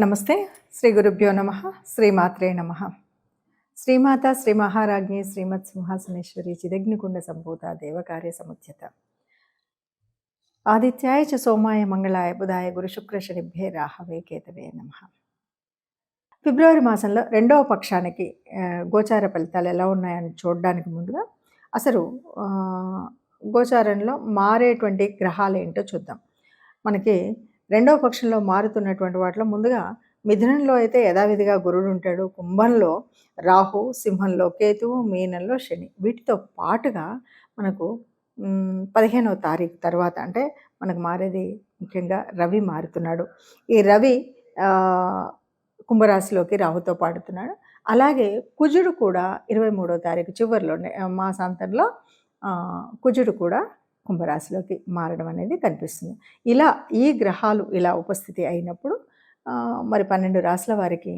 నమస్తే. శ్రీ గురుభ్యో నమః. శ్రీమాత్రే నమః. శ్రీమాత శ్రీ మహారాజ్ఞి శ్రీమత్ సింహాసనేశ్వరి చిదగ్నికుండ సంభూత దేవకార్య సముద్యత ఆదిత్యాయ చ సోమాయ మంగళాయ బుధాయ గురు శుక్ర శనిభ్యే రాహవే కేతవే నమః. ఫిబ్రవరి మాసంలో రెండవ పక్షానికి గోచార ఫలితాలు ఎలా ఉన్నాయని చూడడానికి ముందుగా అసలు గోచారంలో మారేటువంటి గ్రహాలు ఏంటో చూద్దాం. మనకి రెండవ పక్షంలో మారుతున్నటువంటి వాటిలో ముందుగా మిథునంలో అయితే యథావిధిగా గురుడు ఉంటాడు, కుంభంలో రాహు, సింహంలో కేతువు, మీనంలో శని. వీటితో పాటుగా మనకు 15వ తారీఖు తర్వాత అంటే మనకు మారేది ముఖ్యంగా రవి మారుతున్నాడు. ఈ రవి కుంభరాశిలోకి రాహుతో పాడుతున్నాడు. అలాగే కుజుడు కూడా 23వ తారీఖు చివరిలోనే మాసాంతంలో కుజుడు కూడా కుంభరాశిలోకి మారడం అనేది కనిపిస్తుంది. ఇలా ఈ గ్రహాలు ఇలా ఉపస్థితి అయినప్పుడు మరి 12 రాశుల వారికి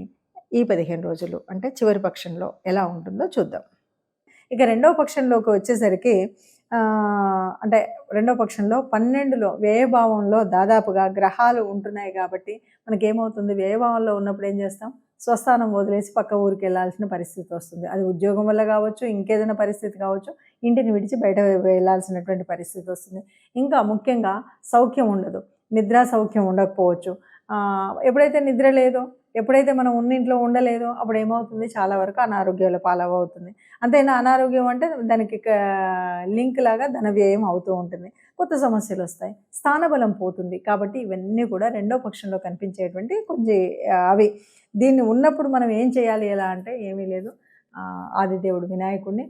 ఈ 15 రోజులు అంటే చివరి పక్షంలో ఎలా ఉంటుందో చూద్దాం. ఇక రెండవ పక్షంలోకి వచ్చేసరికి అంటే రెండవ పక్షంలో 12లో వ్యయభావంలో దాదాపుగా గ్రహాలు ఉంటున్నాయి కాబట్టి మనకేమవుతుంది, వ్యయభావంలో ఉన్నప్పుడు ఏం చేస్తాం, స్వస్థానం వదిలేసి పక్క ఊరికి వెళ్ళాల్సిన పరిస్థితి వస్తుంది. అది ఉద్యోగం వల్ల కావచ్చు, ఇంకేదైనా పరిస్థితి కావచ్చు, ఇంటిని విడిచి బయట వెళ్ళాల్సినటువంటి పరిస్థితి వస్తుంది. ఇంకా ముఖ్యంగా సౌఖ్యం ఉండదు, నిద్రా సౌఖ్యం ఉండకపోవచ్చు. ఎప్పుడైతే నిద్ర లేదో, ఎప్పుడైతే మనం ఉన్నింట్లో ఉండలేదో అప్పుడు ఏమవుతుంది, చాలా వరకు అనారోగ్యాల పాలవుతుంది. అంతేనా, అనారోగ్యం అంటే దానికి లింక్ లాగా ధన వ్యయం అవుతూ ఉంటుంది, కొత్త సమస్యలు వస్తాయి, స్థానబలం పోతుంది. కాబట్టి ఇవన్నీ కూడా రెండో పక్షంలో కనిపించేటువంటి కొంచెం అవి. దీన్ని ఉన్నప్పుడు మనం ఏం చేయాలి, ఎలా అంటే ఏమీ లేదు, ఆదిదేవుడు వినాయకుడిని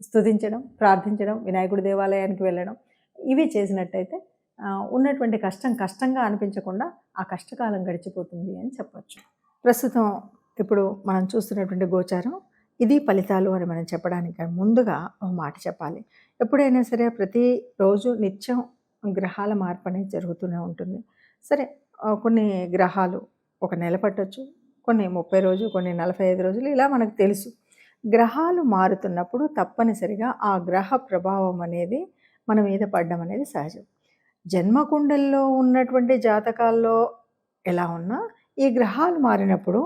స్తుతించడం, ప్రార్థించడం, వినాయకుడి దేవాలయానికి వెళ్ళడం, ఇవి చేసినట్టయితే ఉన్నటువంటి కష్టంగా అనిపించకుండా ఆ కష్టకాలం గడిచిపోతుంది అని చెప్పచ్చు. ప్రస్తుతం ఇప్పుడు మనం చూస్తున్నటువంటి గోచారం ఇది ఫలితాలు అని మనం చెప్పడానికి ముందుగా ఒక మాట చెప్పాలి. ఎప్పుడైనా సరే ప్రతిరోజు నిత్యం గ్రహాల మార్పు అనేది జరుగుతూనే ఉంటుంది. సరే, కొన్ని గ్రహాలు ఒక నెల పట్టొచ్చు, కొన్ని 30 రోజులు, కొన్ని 45 రోజులు, ఇలా మనకు తెలుసు. గ్రహాలు మారుతున్నప్పుడు తప్పనిసరిగా ఆ గ్రహ ప్రభావం అనేది మన మీద పడడం అనేది సహజం. జన్మకుండల్లో ఉన్నటువంటి జాతకాల్లో ఎలా ఉన్నా ఈ గ్రహాలు మారినప్పుడు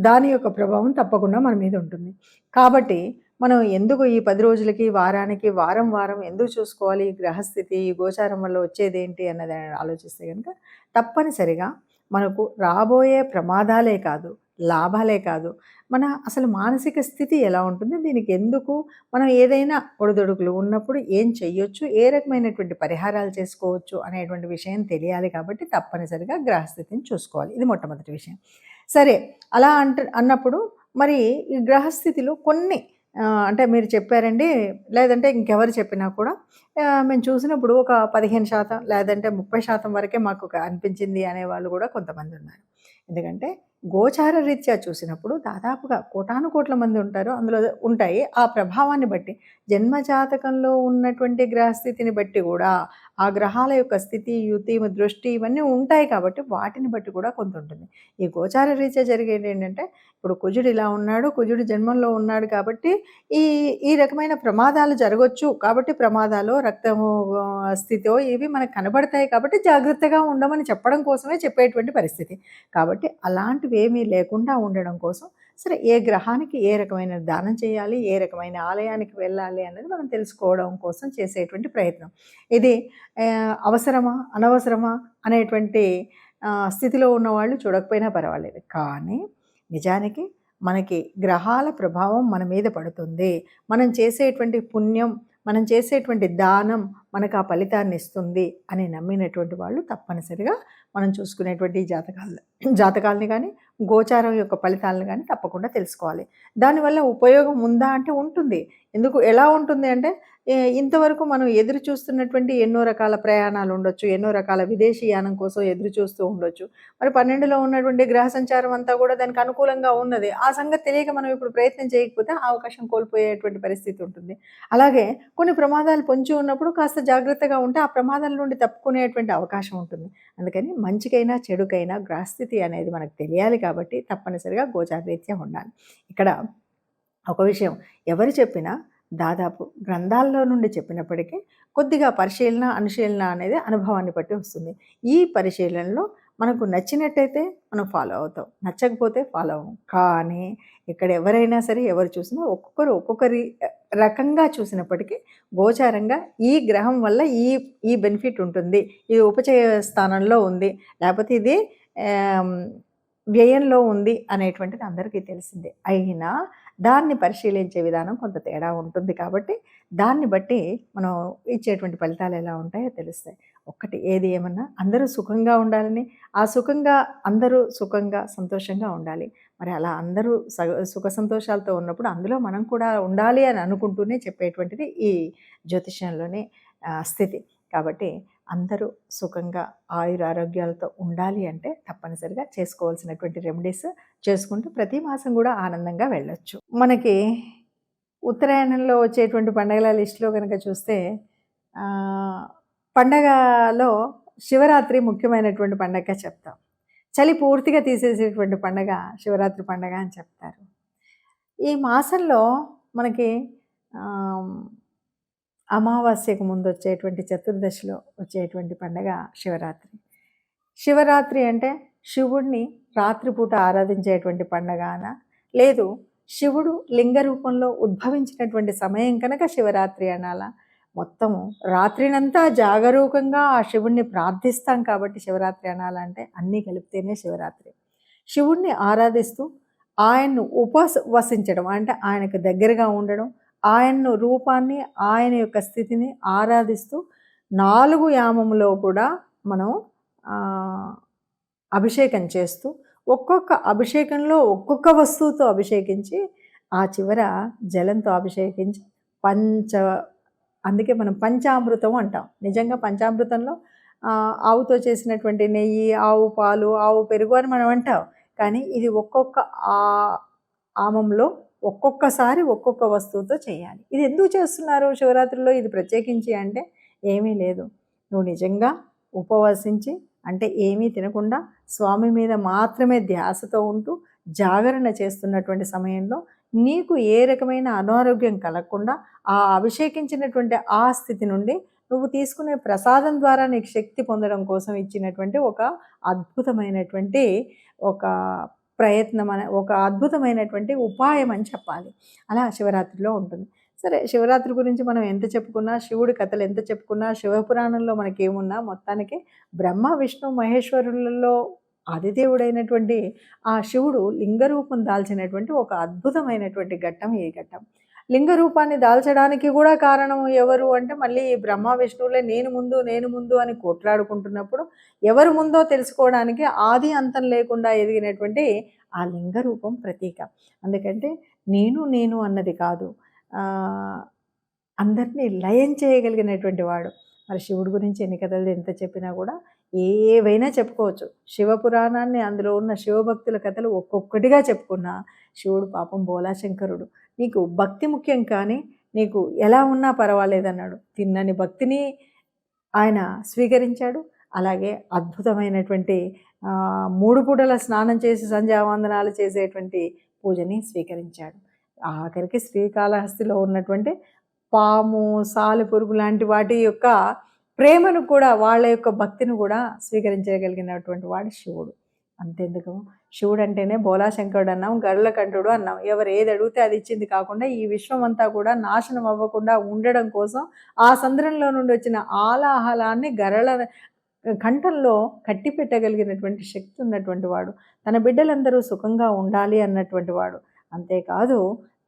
దాని యొక్క ప్రభావం తప్పకుండా మన మీద ఉంటుంది. కాబట్టి మనం ఎందుకు ఈ 10 రోజులకి, వారానికి, వారం ఎందుకు చూసుకోవాలి, ఈ గ్రహస్థితి, ఈ గోచారం వల్ల వచ్చేదేంటి అన్నది ఆలోచిస్తే కనుక తప్పనిసరిగా మనకు రాబోయే ప్రమాదాలే కాదు, లాభాలే కాదు, మన అసలు మానసిక స్థితి ఎలా ఉంటుంది, దీనికి ఎందుకు మనం ఏదైనా ఒడిదొడుకులు ఉన్నప్పుడు ఏం చెయ్యొచ్చు, ఏ రకమైనటువంటి పరిహారాలు చేసుకోవచ్చు అనేటువంటి విషయం తెలియాలి. కాబట్టి తప్పనిసరిగా గ్రహస్థితిని చూసుకోవాలి. ఇది మొట్టమొదటి విషయం. సరే, అలా అన్నప్పుడు మరి ఈ గ్రహస్థితిలో కొన్ని అంటే మీరు చెప్పారండి, లేదంటే ఇంకెవరు చెప్పినా కూడా మేము చూసినప్పుడు ఒక 15% లేదంటే 30% వరకే మాకు అనిపించింది అనేవాళ్ళు కూడా కొంతమంది ఉన్నారు. ఎందుకంటే గోచార రీత్యా చూసినప్పుడు దాదాపుగా కోటానుకోట్ల మంది ఉంటారు, అందులో ఉంటాయి. ఆ ప్రభావాన్ని బట్టి, జన్మజాతకంలో ఉన్నటువంటి గ్రహస్థితిని బట్టి కూడా, ఆ గ్రహాల యొక్క స్థితి, యుతి, దృష్టి ఇవన్నీ ఉంటాయి కాబట్టి వాటిని బట్టి కూడా కొంత ఉంటుంది. ఈ గోచార రీత్యా జరిగేది ఏంటంటే, ఇప్పుడు కుజుడు ఇలా ఉన్నాడు, కుజుడు జన్మంలో ఉన్నాడు కాబట్టి ఈ ఈ రకమైన ప్రమాదాలు జరగవచ్చు. కాబట్టి ప్రమాదాలు, రక్తము స్థితో ఇవి మనకు కనబడతాయి కాబట్టి జాగ్రత్తగా ఉండమని చెప్పడం కోసమే చెప్పేటువంటి పరిస్థితి. కాబట్టి అలాంటివి ఏమీ లేకుండా ఉండడం కోసం సరే, ఏ గ్రహానికి ఏ రకమైన దానం చేయాలి, ఏ రకమైన ఆలయానికి వెళ్ళాలి అనేది మనం తెలుసుకోవడం కోసం చేసేటువంటి ప్రయత్నం. ఇది అవసరమా అనవసరమా అనేటువంటి స్థితిలో ఉన్నవాళ్ళు చూడకపోయినా పర్వాలేదు. కానీ నిజానికి మనకి గ్రహాల ప్రభావం మన మీద పడుతుంది. మనం చేసేటువంటి పుణ్యం, మనం చేసేటువంటి దానం మనకు ఆ ఫలితాన్ని ఇస్తుంది అని నమ్మినటువంటి వాళ్ళు తప్పనిసరిగా మనం చూసుకునేటువంటి జాతకాలని కానీ, గోచారం యొక్క ఫలితాలను కానీ తప్పకుండా తెలుసుకోవాలి. దానివల్ల ఉపయోగం ఉందా అంటే ఉంటుంది. ఎందుకు, ఎలా ఉంటుంది అంటే, ఇంతవరకు మనం ఎదురు చూస్తున్నటువంటి ఎన్నో రకాల ప్రయాణాలు ఉండొచ్చు, ఎన్నో రకాల విదేశీయానం కోసం ఎదురు చూస్తూ ఉండొచ్చు. మరి 12లో ఉన్నటువంటి గ్రహ సంచారం అంతా కూడా దానికి అనుకూలంగా ఉన్నది. ఆ సంగతి తెలియక మనం ఇప్పుడు ప్రయత్నం చేయకపోతే ఆ అవకాశం కోల్పోయేటువంటి పరిస్థితి ఉంటుంది. అలాగే కొన్ని ప్రమాదాలు పొంచి ఉన్నప్పుడు కాస్త జాగ్రత్తగా ఉంటే ఆ ప్రమాదాల నుండి తప్పుకునేటువంటి అవకాశం ఉంటుంది. అందుకని మంచికైనా చెడుకైనా గ్రహస్థితి అనేది మనకు తెలియాలి కాబట్టి తప్పనిసరిగా గోచారరీత్యా ఉండాలి. ఇక్కడ ఒక విషయం ఎవరు చెప్పినా దాదాపు గ్రంథాల్లో నుండి చెప్పినప్పటికీ కొద్దిగా పరిశీలన, అనుశీలన అనేది అనుభవాన్ని బట్టి వస్తుంది. ఈ పరిశీలనలో మనకు నచ్చినట్టయితే మనం ఫాలో అవుతాం, నచ్చకపోతే ఫాలో అవ్వం. కానీ ఇక్కడ ఎవరైనా సరే ఎవరు చూసినా ఒక్కొక్కరు ఒక్కొక్కరి రకంగా చూసినప్పటికీ గోచారంగా ఈ గ్రహం వల్ల ఈ ఈ బెనిఫిట్ ఉంటుంది, ఇది ఉపచయ స్థానంలో ఉంది, లేకపోతే ఇది వ్యయంలో ఉంది అనేటువంటిది అందరికీ తెలిసిందే. అయినా దాన్ని పరిశీలించే విధానం కొంత తేడా ఉంటుంది కాబట్టి దాన్ని బట్టి మనం ఇచ్చేటువంటి ఫలితాలు ఎలా ఉంటాయో తెలుస్తాయి. ఒక్కటి ఏది ఏమన్నా అందరూ సుఖంగా ఉండాలని, ఆ సుఖంగా అందరూ సుఖంగా సంతోషంగా ఉండాలి. మరి అలా అందరూ సుఖ సంతోషాలతో ఉన్నప్పుడు అందులో మనం కూడా ఉండాలి అని అనుకుంటూనే చెప్పేటువంటిది ఈ జ్యోతిష్యంలోని స్థితి. కాబట్టి అందరూ సుఖంగా ఆయురారోగ్యాలతో ఉండాలి అంటే తప్పనిసరిగా చేసుకోవాల్సినటువంటి రెమెడీస్ చేసుకుంటూ ప్రతి మాసం కూడా ఆనందంగా వెళ్ళొచ్చు. మనకి ఉత్తరాయణంలో వచ్చేటువంటి పండగల లిస్టులో కనుక చూస్తే పండగలో శివరాత్రి ముఖ్యమైనటువంటి పండగగా చెప్తాం. చలి పూర్తిగా తీసేసేటువంటి పండగ శివరాత్రి పండగ అని చెప్తారు. ఈ మాసంలో మనకి అమావాస్యకు ముందు వచ్చేటువంటి చతుర్దశిలో వచ్చేటువంటి పండగ శివరాత్రి. శివరాత్రి అంటే శివుడిని రాత్రిపూట ఆరాధించేటువంటి పండగన, లేదు శివుడు లింగ రూపంలో ఉద్భవించినటువంటి సమయం కనుక శివరాత్రి అనాలా. మొత్తము రాత్రినంతా జాగరూకంగా ఆ శివుణ్ణి ప్రార్థిస్తాం కాబట్టి శివరాత్రి అనాలంటే అన్నీ కలిపితేనే శివరాత్రి. శివుణ్ణి ఆరాధిస్తూ ఆయన్ను ఉపవసించడం అంటే ఆయనకు దగ్గరగా ఉండడం, ఆయన రూపాన్ని ఆయన యొక్క స్థితిని ఆరాధిస్తూ 4 యామములో కూడా మనం అభిషేకం చేస్తూ ఒక్కొక్క అభిషేకంలో ఒక్కొక్క వస్తువుతో అభిషేకించి ఆ చివర జలంతో అభిషేకించి అందుకే మనం పంచామృతం అంటాం. నిజంగా పంచామృతంలో ఆవుతో చేసినటువంటి నెయ్యి, ఆవు పాలు, ఆవు పెరుగు అని మనం అంటాం. కానీ ఇది ఒక్కొక్క ఆమంలో ఒక్కొక్కసారి ఒక్కొక్క వస్తువుతో చేయాలి. ఇది ఎందుకు చేస్తున్నారు శివరాత్రిలో ఇది ప్రత్యేకించి అంటే ఏమీ లేదు. నువ్వు నిజంగా ఉపవసించి అంటే ఏమీ తినకుండా స్వామి మీద మాత్రమే ధ్యాసతో ఉంటూ జాగరణ చేస్తున్నటువంటి సమయంలో నీకు ఏ రకమైన అనారోగ్యం కలగకుండా ఆ అభిషేకించినటువంటి ఆ స్థితి నుండి నువ్వు తీసుకునే ప్రసాదం ద్వారా నీకు శక్తి పొందడం కోసం ఇచ్చినటువంటి ఒక అద్భుతమైనటువంటి ఒక ప్రయత్నం ఒక అద్భుతమైనటువంటి ఉపాయం అని చెప్పాలి. అలా శివరాత్రిలో ఉంటుంది. సరే, శివరాత్రి గురించి మనం ఎంత చెప్పుకున్నా, శివుడి కథలు ఎంత చెప్పుకున్నా, శివపురాణంలో మనకేమున్నా మొత్తానికి బ్రహ్మ విష్ణు మహేశ్వరులలో ఆదిదేవుడైనటువంటి ఆ శివుడు లింగరూపం దాల్చినటువంటి ఒక అద్భుతమైనటువంటి ఘట్టం ఈ ఘట్టం. లింగ రూపాన్ని దాల్చడానికి కూడా కారణం ఎవరు అంటే మళ్ళీ బ్రహ్మ విష్ణువులే నేను ముందు అని కొట్లాడుకుంటున్నప్పుడు ఎవరు ముందో తెలుసుకోవడానికి ఆది అంతం లేకుండా ఎదిగినటువంటి ఆ లింగ రూపం ప్రతీక. అందుకంటే నేను అన్నది కాదు, అందరినీ లయం చేయగలిగినటువంటి వాడు. మరి శివుడి గురించి ఎన్ని కథలు ఎంత చెప్పినా కూడా ఏవైనా చెప్పుకోవచ్చు. శివపురాణాన్ని అందులో ఉన్న శివభక్తుల కథలు ఒక్కొక్కటిగా చెప్పుకున్నా శివుడు పాపం బోలాశంకరుడు. నీకు భక్తి ముఖ్యం కానీ నీకు ఎలా ఉన్నా పర్వాలేదన్నాడు. తిన్నని భక్తిని ఆయన స్వీకరించాడు. అలాగే అద్భుతమైనటువంటి 3 పూటల స్నానం చేసి సంధ్యావందనాలు చేసేటువంటి పూజని స్వీకరించాడు. ఆఖరికి శ్రీకాళహస్తిలో ఉన్నటువంటి పాము, సాలెపురుగు లాంటి వాటి యొక్క ప్రేమను కూడా, వాళ్ళ యొక్క భక్తిని కూడా స్వీకరించగలిగినటువంటి వాడు శివుడు. అంతెందుకు, శివుడు అంటేనే బోలాశంకరుడు అన్నాం, గరుల కంఠుడు అన్నాం. ఎవరు ఏది అడిగితే అది ఇచ్చింది కాకుండా ఈ విశ్వం అంతా కూడా నాశనం అవ్వకుండా ఉండడం కోసం ఆ సంద్రంలో నుండి వచ్చిన ఆలాహలాన్ని గరళ కంఠంలో కట్టి పెట్టగలిగినటువంటి శక్తి ఉన్నటువంటి వాడు. తన బిడ్డలందరూ సుఖంగా ఉండాలి అన్నటువంటి వాడు. అంతేకాదు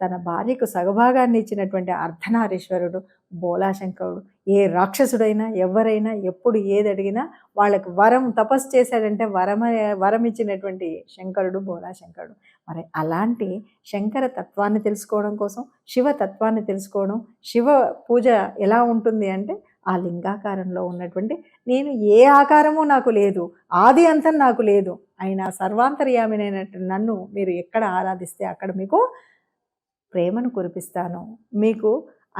తన భార్యకు సగభాగాన్ని ఇచ్చినటువంటి అర్ధనారీశ్వరుడు బోలాశంకరుడు. ఏ రాక్షసుడైనా ఎవరైనా ఎప్పుడు ఏది అడిగినా వాళ్ళకు తపస్సు చేశాడంటే వరం ఇచ్చినటువంటి శంకరుడు బోలాశంకరుడు. మరి అలాంటి శంకర తత్వాన్ని తెలుసుకోవడం కోసం, శివ తత్వాన్ని తెలుసుకోవడం, శివ పూజ ఎలా ఉంటుంది అంటే ఆ లింగాకారంలో ఉన్నటువంటి నేను ఏ ఆకారము నాకు లేదు, ఆది అంతం నాకు లేదు, అయినా సర్వాంతర్యామినైనట్టు నన్ను మీరు ఎక్కడ ఆరాధిస్తే అక్కడ మీకు ప్రేమను కురిపిస్తాను మీకు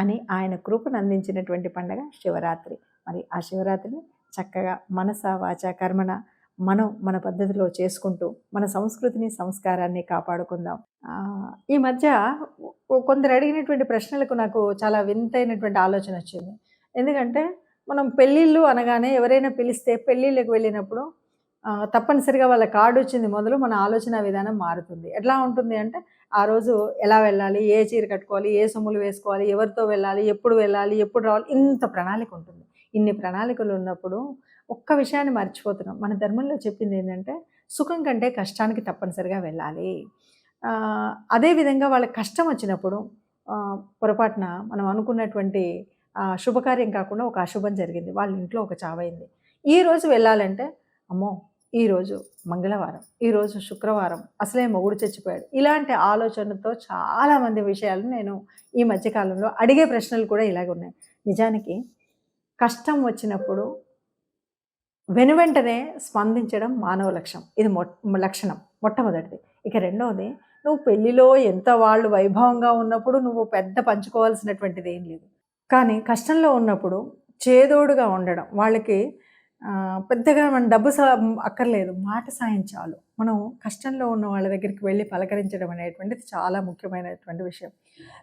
అని ఆయన కృపను అందించినటువంటి పండగ శివరాత్రి. మరి ఆ శివరాత్రిని చక్కగా మనస వాచ కర్మణ మనం మన పద్ధతిలో చేసుకుంటూ మన సంస్కృతిని సంస్కారాన్ని కాపాడుకుందాం. ఈ మధ్య కొందరు అడిగినటువంటి ప్రశ్నలకు నాకు చాలా వింతైనటువంటి ఆలోచన వచ్చింది. ఎందుకంటే మనం పెళ్ళిళ్ళు అనగానే ఎవరైనా పిలిస్తే పెళ్ళిళ్ళకి వెళ్ళినప్పుడు తప్పనిసరిగా వాళ్ళ కార్డొచ్చింది మొదలు మన ఆలోచన విధానం మారుతుంది. ఎట్లా ఉంటుంది అంటే, ఆ రోజు ఎలా వెళ్ళాలి? ఏ చీర కట్టుకోవాలి? ఏ సొమ్ములు వేసుకోవాలి? ఎవరితో వెళ్ళాలి? ఎప్పుడు వెళ్ళాలి? ఎప్పుడు రావాలి? ఇంత ప్రణాళికుంటుంది. ఇన్ని ప్రణాళికలున్నప్పుడు ఒక్క విషయాన్ని మర్చిపోతున్నాం. మన ధర్మంలో చెప్పిందేంటంటే, సుఖం కంటే కష్టానికి తప్పనిసరిగా వెళ్ళాలి. అదే విధంగా వాళ్ళకి కష్టమొచ్చినప్పుడు పొరపాటున మనం అనుకున్నటువంటి శుభకార్యం కాకుండా ఒక అశుభం జరిగింది. వాళ్ళ ఇంట్లో ఒక చావయింది. ఈరోజు వెళ్ళాలంటే, అమ్మో! ఈరోజు మంగళవారం, ఈరోజు శుక్రవారం, అసలే మొగుడు చచ్చిపోయాడు. ఇలాంటి ఆలోచనతో చాలామంది విషయాలను నేను ఈ మధ్య కాలంలో అడిగే ప్రశ్నలు కూడా ఇలాగే ఉన్నాయి. నిజానికి కష్టం వచ్చినప్పుడు వెనువెంటనే స్పందించడం మానవ లక్షణం. ఇది లక్షణం మొట్టమొదటిది. ఇక రెండవది, నువ్వు పెళ్లిలో ఎంత వాళ్ళు వైభవంగా ఉన్నప్పుడు నువ్వు పెద్ద పంచుకోవాల్సినటువంటిదేం లేదు. కానీ కష్టంలో ఉన్నప్పుడు చేదోడుగా ఉండడం. వాళ్ళకి పెద్దగా మన డబ్బు అక్కర్లేదు. మాట సాయం చాలు. మనం కష్టంలో ఉన్న వాళ్ళ దగ్గరికి వెళ్ళి పలకరించడం అనేటువంటిది చాలా ముఖ్యమైనటువంటి విషయం.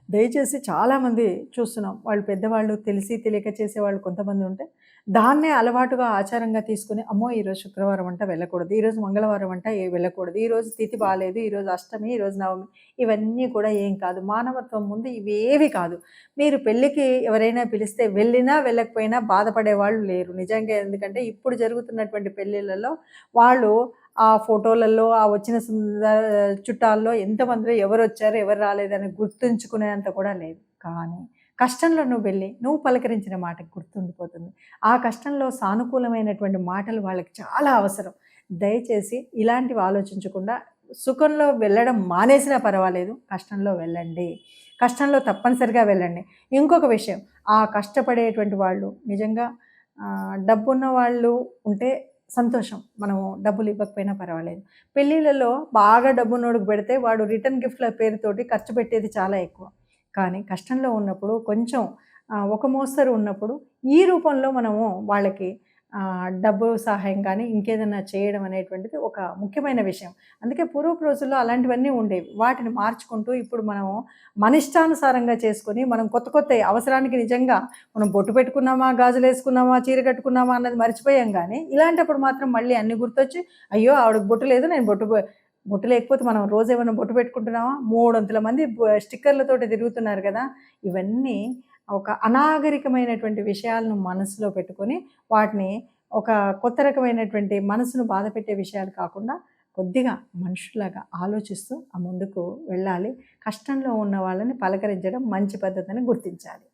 దయచేసి చాలామంది చూస్తున్నాం. వాళ్ళు పెద్దవాళ్ళు తెలిసి తెలియక చేసేవాళ్ళు కొంతమంది ఉంటే, దాన్నే అలవాటుగా ఆచారంగా తీసుకొని, అమ్మో! ఈరోజు శుక్రవారం అంట వెళ్ళకూడదు. ఈరోజు మంగళవారం అంట వెళ్ళకూడదు. ఈరోజు తిథి బాలేదు. ఈరోజు అష్టమి, ఈరోజు నవమి. ఇవన్నీ కూడా ఏం కాదు. మానవత్వం ముందు ఇవేవి కాదు. మీరు పెళ్ళికి ఎవరైనా పిలిస్తే వెళ్ళినా వెళ్ళకపోయినా బాధపడేవాళ్ళు లేరు. నిజంగా ఎందుకంటే ఇప్పుడు జరుగుతున్నటువంటి పెళ్ళిళ్ళలో వాళ్ళు ఆ ఫోటోలలో ఆ వచ్చిన చుట్టాల్లో ఎంతమందిలో ఎవరొచ్చారు, ఎవరు రాలేదని గుర్తుంచుకునేంత కూడా లేదు. కానీ కష్టంలో నువ్వు వెళ్ళి, నువ్వు పలకరించిన మాటకి గుర్తుండిపోతుంది. ఆ కష్టంలో సానుకూలమైనటువంటి మాటలు వాళ్ళకి చాలా అవసరం. దయచేసి ఇలాంటివి ఆలోచించకుండా సుఖంలో వెళ్ళడం మానేసినా పర్వాలేదు, కష్టంలో వెళ్ళండి. కష్టంలో తప్పనిసరిగా వెళ్ళండి. ఇంకొక విషయం, ఆ కష్టపడేటువంటి వాళ్ళు నిజంగా డబ్బున్న వాళ్ళు ఉంటే సంతోషం. మనము డబ్బులు ఇవ్వకపోయినా పర్వాలేదు. పెళ్ళిళ్ళలో బాగా డబ్బున్నోడికి పెడితే వాడు రిటర్న్ గిఫ్ట్‌ల పేరుతోటి ఖర్చు పెట్టేది చాలా ఎక్కువ. కానీ కష్టంలో ఉన్నప్పుడు కొంచెం ఒక మోస్తరు ఉన్నప్పుడు ఈ రూపంలో మనము వాళ్ళకి డబ్బు సహాయం కానీ ఇంకేదన్నా చేయడం అనేటువంటిది ఒక ముఖ్యమైన విషయం. అందుకే పూర్వపు రోజుల్లో అలాంటివన్నీ ఉండేవి. వాటిని మార్చుకుంటూ ఇప్పుడు మనము మన ఇష్టానుసారంగా చేసుకొని మనం కొత్త కొత్తయి అవసరానికి నిజంగా మనం బొట్టు పెట్టుకున్నామా, గాజులేసుకున్నామా, చీర కట్టుకున్నామా అన్నది మర్చిపోయాం గానీ, ఇలాంటప్పుడు మాత్రం మళ్ళీ అన్నీ గుర్తొచ్చి, అయ్యో! ఆవిడకి బొట్టు లేదు, నేను బొట్టు లేకపోతే మనం రోజేమన్నా బొట్టు పెట్టుకుంటున్నామా? మూడొంతుల మంది స్టిక్కర్‌లతోటి తిరుగుతున్నారు గదా! ఇవన్నీ ఒక అనాగరికమైనటువంటి విషయాలను మనసులో పెట్టుకొని, వాటిని ఒక కొత్త రకమైనటువంటి మనసును బాధపెట్టే విషయాలు కాకుండా, కొద్దిగా మనుషుల్లాగా ఆలోచిస్తూ ముందుకు వెళ్ళాలి. కష్టంలో ఉన్న వాళ్ళని పలకరించడం మంచి పద్ధతని గుర్తించాలి.